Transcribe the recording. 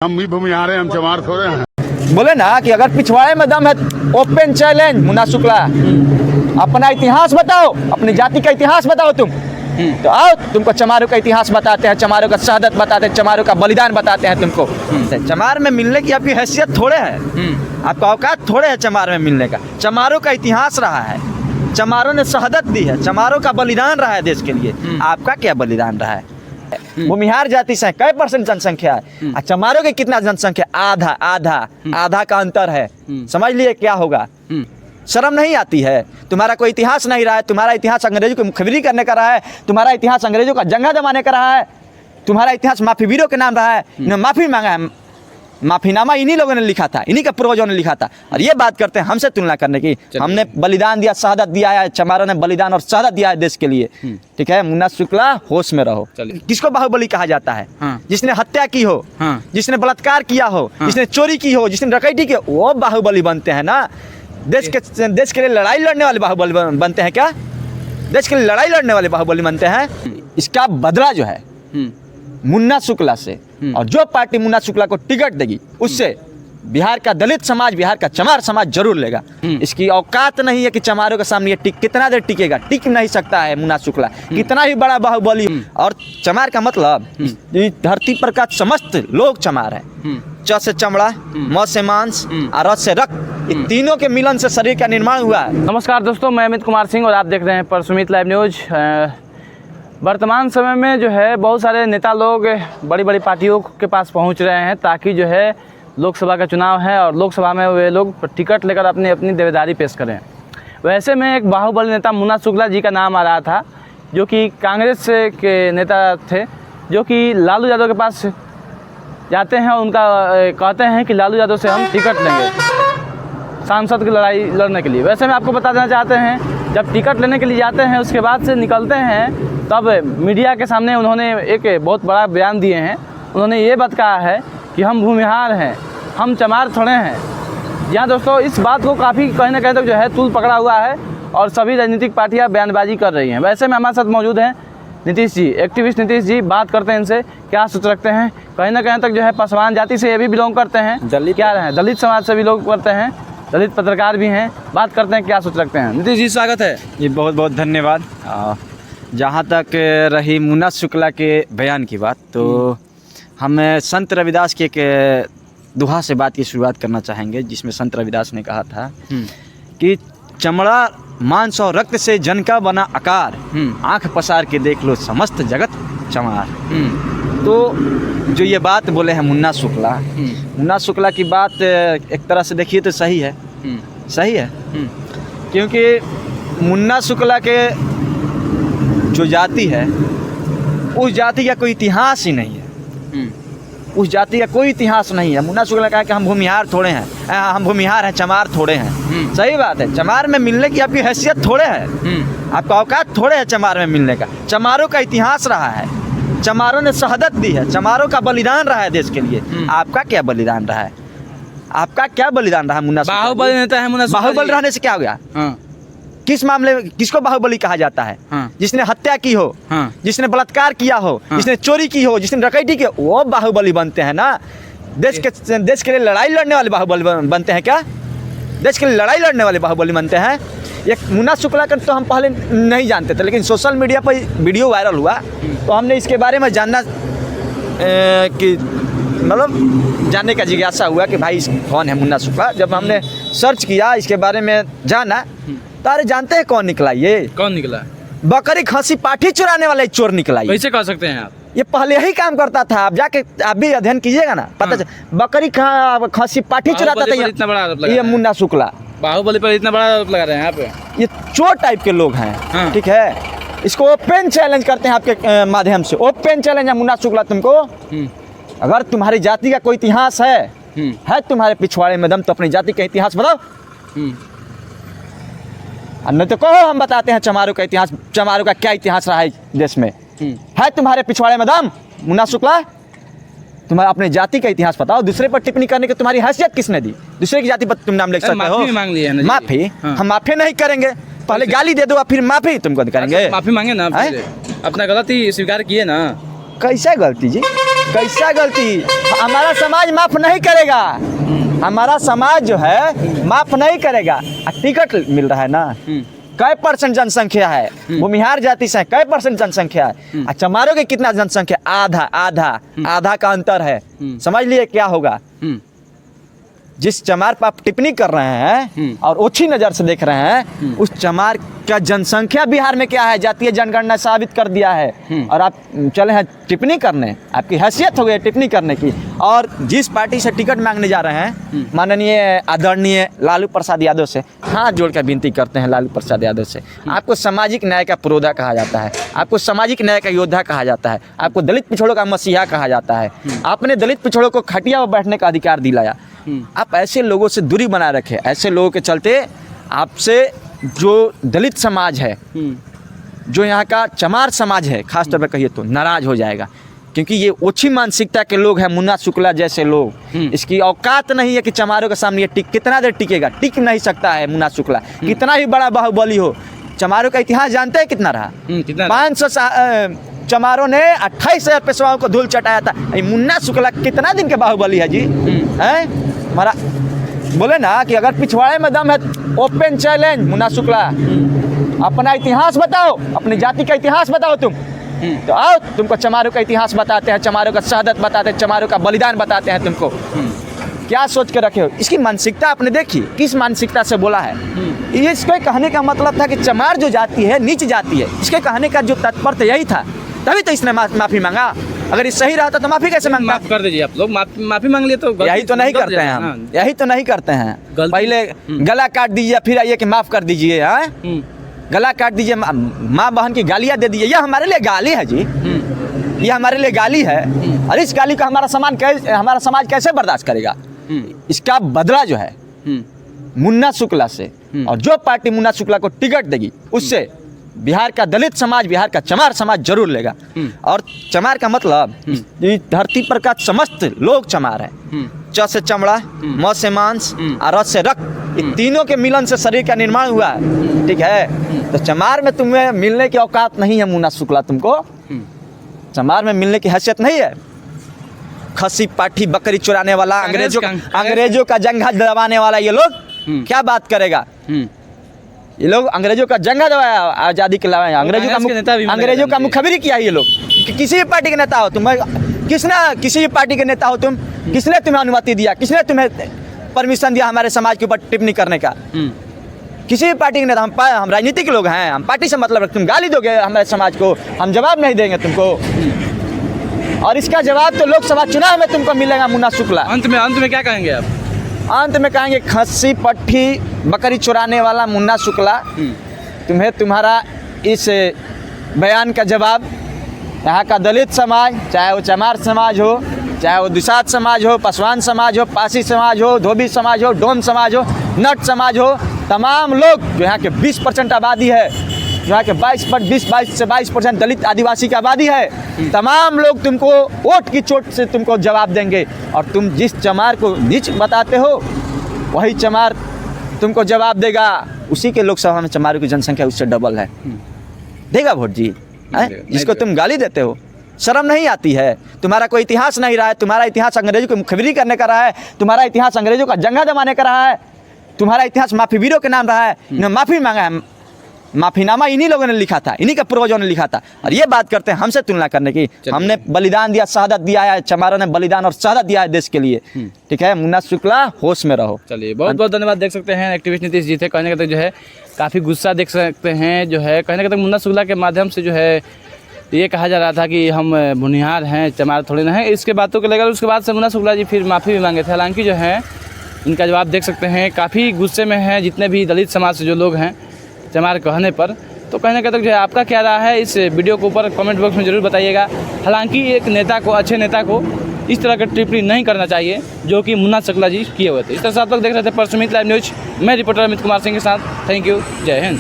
हम भी भूमिहार हैं, हम चमार थोड़े हैं। बोले ना कि अगर पिछवाड़े में दम है, ओपन चैलेंज मुन्ना शुक्ला, अपना इतिहास बताओ, अपनी जाति का इतिहास बताओ तुम। तो आओ, तुमको चमारों का इतिहास बताते हैं, चमारों का शहादत बताते हैं, चमारों का बलिदान बताते हैं तुमको। चमार में मिलने की आपकी हैसियत थोड़े है, आपका औकात थोड़े है चमार में मिलने का। चमारों का इतिहास रहा है, चमारों ने शहादत दी है, चमारों का बलिदान रहा है देश के लिए। आपका क्या बलिदान रहा है? भूमिहार जाति से कई % जनसंख्या है, चमारों की कितना जनसंख्या? आधा आधा आधा का अंतर है। समझ लिए क्या होगा? शर्म नहीं आती है? तुम्हारा कोई इतिहास नहीं रहा है, तुम्हारा इतिहास अंग्रेजों की मुखबिरी करने का रहा है, तुम्हारा इतिहास अंग्रेजों का जंगा जमाने का रहा है, तुम्हारा इतिहास माफी वीरों के नाम रहा है, इन्होंने माफी मांगा है, माफीनामा इन्हीं लोगों ने लिखा था, इन्हीं के पूर्वजों ने लिखा था। और ये बात करते हैं हमसे तुलना करने की। हमने बलिदान दिया, शहादत दिया है, चमारों ने बलिदान और शहादत दिया है देश के लिए। ठीक है मुन्ना शुक्ला, होश में रहो। किसको बाहुबली कहा जाता है? जिसने हत्या की हो, जिसने बलात्कार किया हो, जिसने चोरी की हो, जिसने डकैती की हो, वो बाहुबली बनते हैं ना। देश के लिए लड़ाई लड़ने वाले बाहुबली बनते हैं क्या? देश के लिए लड़ाई लड़ने वाले बाहुबली बनते हैं। इसका बदला जो है मुन्ना शुक्ला से, और जो पार्टी मुन्ना शुक्ला को टिकट देगी उससे बिहार का दलित समाज, बिहार का चमार समाज जरूर लेगा। इसकी औकात नहीं है कि चमारों के सामने ये कितना देर टिकेगा, टिक नहीं सकता है मुन्ना शुक्ला, कितना ही बड़ा बाहुबली। और चमार का मतलब धरती पर का समस्त लोग चमार है। च से चमड़ा, म से मांस और रस से रक्त, इन तीनों के मिलन से शरीर का निर्माण हुआ है। नमस्कार दोस्तों, मैं अमित कुमार सिंह और आप देख रहे हैं परसुमित लाइव न्यूज। वर्तमान समय में जो है बहुत सारे नेता लोग बड़ी बड़ी पार्टियों के पास पहुंच रहे हैं ताकि जो है लोकसभा का चुनाव है और लोकसभा में वे लोग टिकट लेकर अपनी अपनी दावेदारी पेश करें। वैसे में एक बाहुबली नेता मुन्ना शुक्ला जी का नाम आ रहा था, जो कि कांग्रेस के नेता थे, जो कि लालू यादव के पास जाते हैं और उनका कहते हैं कि लालू यादव से हम टिकट लेंगे सांसद की लड़ाई लड़ने के लिए। वैसे में आपको बता देना चाहते हैं, जब टिकट लेने के लिए जाते हैं उसके बाद से निकलते हैं तब मीडिया के सामने उन्होंने एक बहुत बड़ा बयान दिए हैं। उन्होंने ये बात कहा है कि हम भूमिहार हैं, हम चमार थोड़े हैं। यहाँ दोस्तों इस बात को काफ़ी कहीं ना कहीं तक जो है तूल पकड़ा हुआ है और सभी राजनीतिक पार्टियाँ बयानबाजी कर रही हैं। वैसे में हमारे साथ मौजूद हैं नीतीश जी, एक्टिविस्ट नीतीश जी। बात करते हैं इनसे, क्या सोच रखते हैं। कहीं ना कहीं तक जो है पासवान जाति से ये भी बिलोंग करते हैं, क्या रहे दलित समाज से बिलोंग करते हैं, दलित पत्रकार भी हैं। बात करते हैं क्या सोच रखते हैं। नीतीश जी स्वागत है जी, बहुत बहुत धन्यवाद। जहाँ तक रही मुन्ना शुक्ला के बयान की बात, तो हम संत रविदास के एक दोहा से बात की शुरुआत करना चाहेंगे, जिसमें संत रविदास ने कहा था कि चमड़ा मांस और रक्त से जन का बना आकार, आंख पसार के देख लो समस्त जगत चमार। तो जो ये बात बोले हैं मुन्ना शुक्ला की बात एक तरह से देखिए तो सही है, सही है। क्योंकि मुन्ना शुक्ला के जो जाति है उस जाति का कोई इतिहास ही नहीं है, उस जाति का कोई इतिहास नहीं है। मुन्ना शुक्ला कहा कि हम भूमिहार थोड़े हैं, हम भूमिहार हैं, चमार थोड़े हैं। सही बात है, चमार में मिलने की आपकी हैसियत थोड़े है, आपका औकात थोड़े है चमार में मिलने का। चमारों का इतिहास रहा है, चमारों ने शहादत दी है, चमारों का बलिदान रहा है देश के लिए। आपका क्या बलिदान रहा है? आपका क्या बलिदान रहा? मुन्ना बाहुबली नेता है मुन्ना शुक्ला। बाहुबली रहने से क्या हो गया? किस मामले में किसको बाहुबली कहा जाता है? जिसने हत्या की हो, जिसने बलात्कार किया हो, जिसने चोरी की हो, जिसने डकैती की हो, वो बाहुबली बनते हैं ना। देश के लिए लड़ाई लड़ने वाले बाहुबली बनते हैं क्या? देश के लिए लड़ाई लड़ने वाले बाहुबली बनते हैं। ये मुन्ना शुक्ला का तो हम पहले नहीं जानते थे, लेकिन सोशल मीडिया पर वीडियो वायरल हुआ तो हमने इसके बारे में जानना कि मतलब जानने का जिज्ञासा हुआ कि भाई कौन है मुन्ना शुक्ला। जब हमने सर्च किया, इसके बारे में जाना, तो अरे जानते हैं कौन निकला? ये कौन निकला? बकरी खसी पाठी चुराने वाला एक चोर निकला। कैसे कह सकते हैं आप? ये पहले ही काम करता था, आप जाके आप भी अध्ययन कीजिएगा ना, पता चल बकरी खसी पाठी चुराता था। इतना बड़ा आरोप लगा ये मुन्ना शुक्ला, बाहुबली पर इतना बड़ा आरोप लगा रहे हैं आप। ये चोर टाइप के लोग हैं। ठीक है, इसको ओपन चैलेंज करते हैं आपके माध्यम से। ओपन चैलेंज है मुन्ना शुक्ला तुमको, अगर तुम्हारी जाति का कोई इतिहास है तुम्हारे पिछवाड़े में दम, तो अपनी जाति का इतिहास बताओ। नहीं तो कहो हम बताते हैं चमारों का इतिहास, चमारों का क्या इतिहास रहा है देश में। है तुम्हारे पिछवाड़े में दम मुन्ना शुक्ला? तुम्हारा अपने जाति का इतिहास बताओ। दूसरे पर टिप्पणी करने की तुम्हारी हैसियत किसने दी? दूसरे की जाति पर तुम नाम लिख सकते हो? माफी मांग लिया है ना। माफी? हम माफी नहीं करेंगे, पहले गाली दे दो फिर माफी तुमको करेंगे। माफी मांगे ना, अपना गलती स्वीकार किए ना। कैसा गलती जी? कैसा गलती? हमारा समाज माफ नहीं करेगा, हमारा समाज जो है माफ नहीं करेगा। टिकट मिल रहा है ना, कै % जनसंख्या है, भूमिहार जाति से कै % जनसंख्या है, चमारों की कितना जनसंख्या? आधा का अंतर है। समझ लिए क्या होगा? जिस चमार पर आप टिप्पणी कर रहे हैं और ओछी नज़र से देख रहे हैं, उस चमार का जनसंख्या बिहार में क्या है, जातीय जनगणना साबित कर दिया है, और आप चले हैं टिप्पणी करने। आपकी हैसियत हो गई टिप्पणी करने की। और जिस पार्टी से टिकट मांगने जा रहे हैं, माननीय आदरणीय लालू प्रसाद यादव से हाथ जोड़ कर विनती करते हैं, लालू प्रसाद यादव से, आपको सामाजिक न्याय का पुरोधा कहा जाता है, आपको सामाजिक न्याय का योद्धा कहा जाता है, आपको दलित पिछड़ों का मसीहा कहा जाता है, आपने दलित पिछड़ों को खटिया पर बैठने का अधिकार दिलाया। आप ऐसे लोगों से दूरी बनाए रखें। ऐसे लोगों के चलते आपसे जो दलित समाज है, जो यहाँ का चमार समाज है, खास तौर पर कहिए तो नाराज हो जाएगा, क्योंकि ये ओछी मानसिकता के लोग हैं। मुन्ना शुक्ला जैसे लोग, इसकी औकात नहीं है कि चमारों के सामने ये कितना देर टिकेगा? टिक नहीं सकता है मुन्ना शुक्ला, कितना ही बड़ा बाहुबली हो। चमारों का इतिहास जानते हैं कितना रहा? 500 चमारों ने 28,000 पेशवाओं को धूल चटाया था। मुन्ना शुक्ला कितना दिन के बाहुबली है जी? हैं हमारा बोले ना कि अगर पिछवाड़े में दम है, ओपन चैलेंज मुन्ना शुक्ला, अपना इतिहास बताओ, अपनी जाति का इतिहास बताओ तुम। तो आओ, तुमको चमारों का इतिहास बताते हैं, चमारों का शहादत बताते हैं, चमारों का बलिदान बताते हैं तुमको। क्या सोच के रखे हो? इसकी मानसिकता आपने देखी, किस मानसिकता से बोला है? ये इसके कहने का मतलब था कि चमार जो जाति है नीच जाति है। इसके कहने का जो तात्पर्य यही था, तभी तो इसने माफी मांगा। अगर ये सही रहा तो माफी कैसे मांगता? माफ कर दीजिए आप लोग, माफी मांग लिए तो यही तो नहीं करते हैं हम, यही तो नहीं करते हैं। पहले गला काट दीजिए, फिर आइए कि माफ कर दीजिए। गला काट दीजिए, माँ बहन की गालियाँ दे दीजिए। यह हमारे लिए गाली है जी, ये हमारे लिए गाली है। और इस गाली को हमारा समाज कैसे बर्दाश्त करेगा? इसका बदला जो है मुन्ना शुक्ला से, और जो पार्टी मुन्ना शुक्ला को टिकट देगी उससे बिहार का दलित समाज, बिहार का चमार समाज जरूर लेगा। और चमार का मतलब इस धरती पर का समस्त लोग चमार है। च से चमड़ा, म से मांस और र से रक्त, ये तीनों के मिलन से शरीर का निर्माण हुआ है। ठीक है, तो चमार में तुम्हें मिलने की औकात नहीं है मुन्ना शुक्ला, तुमको चमार में मिलने की हैसियत नहीं है। खसी पाठी बकरी चुराने वाला, अंग्रेजों का जंघा दबाने वाला ये लोग क्या बात करेगा? ये लोग अंग्रेजों का जंगा दबाया, आज़ादी के लाए, अंग्रेजों का मुखबिरी किया ये लोग। किसी भी पार्टी के नेता हो तुम, किसी भी पार्टी के नेता हो तुम, किसने तुम्हें अनुमति दिया, किसने तुम्हें परमिशन दिया हमारे समाज के ऊपर टिप्पणी करने का? किसी भी पार्टी के नेता, हम राजनीतिक लोग हैं, हम पार्टी से मतलब तुम गाली दोगे हमारे समाज को, हम जवाब नहीं देंगे तुमको। और इसका जवाब तो लोकसभा चुनाव में तुमको मिलेगा मुन्ना शुक्ला। अंत में क्या कहेंगे आप? अंत में कहेंगे, खस्सी पट्टी बकरी चुराने वाला मुन्ना शुक्ला, तुम्हें तुम्हारा इस बयान का जवाब यहाँ का दलित समाज, चाहे वो चमार समाज हो, चाहे वो दुसाध समाज हो, पासवान समाज हो, पासी समाज हो, धोबी समाज हो, डोम समाज हो, नट समाज हो, तमाम लोग जो यहाँ के 20% आबादी है, जो यहाँ के 22 से 22% दलित आदिवासी की आबादी है, तमाम लोग तुमको वोट की चोट से तुमको जवाब देंगे। और तुम जिस चमार को नीच बताते हो, वही चमार तुमको जवाब देगा। उसी के लोकसभा में चमारों की जनसंख्या उससे डबल है, देगा वोट जी। जिसको तुम गाली देते हो, शर्म नहीं आती है? तुम्हारा कोई इतिहास नहीं रहा है, तुम्हारा इतिहास अंग्रेजों की मुखबिरी करने का रहा है, तुम्हारा इतिहास अंग्रेजों का जंगा दबाने का रहा है, तुम्हारा इतिहास माफी वीरों के नाम रहा है। इन्हें माफी मांगा है, माफीनामा इन्हीं लोगों ने लिखा था, इन्हीं के पूर्वजों ने लिखा था। और ये बात करते हैं हमसे तुलना करने की। हमने बलिदान दिया, शहादत दिया है, चमारों ने बलिदान और शहादत दिया है देश के लिए। ठीक है, मुन्ना शुक्ला होश में रहो। चलिए, बहुत बहुत धन्यवाद। देख सकते हैं एक्टिविस्ट नीतीश जी थे, कहने का तक जो है काफ़ी गुस्सा देख सकते हैं, जो है कहने का तक मुन्ना शुक्ला के माध्यम से जो है ये कहा जा रहा था कि हम भुनिहार हैं, चमार थोड़े ना हैं, इसके बातों को लेकर उसके बाद से मुन्ना शुक्ला जी फिर माफ़ी भी मांगे थे। हालांकि जो है इनका जवाब देख सकते हैं, काफ़ी गुस्से में हैं जितने भी दलित समाज से जो लोग हैं चमार कहने पर। तो कहने का तक जो है आपका क्या रहा है इस वीडियो के ऊपर कमेंट बॉक्स में ज़रूर बताइएगा। हालांकि एक नेता को, अच्छे नेता को इस तरह का टिप्पणी नहीं करना चाहिए जो कि मुन्ना शुक्ला जी किए हुए थे। इस तरह से आप लोग देख रहे थे परसुमित लाइव न्यूज। मैं रिपोर्टर अमित कुमार सिंह के साथ। थैंक यू, जय हिंद।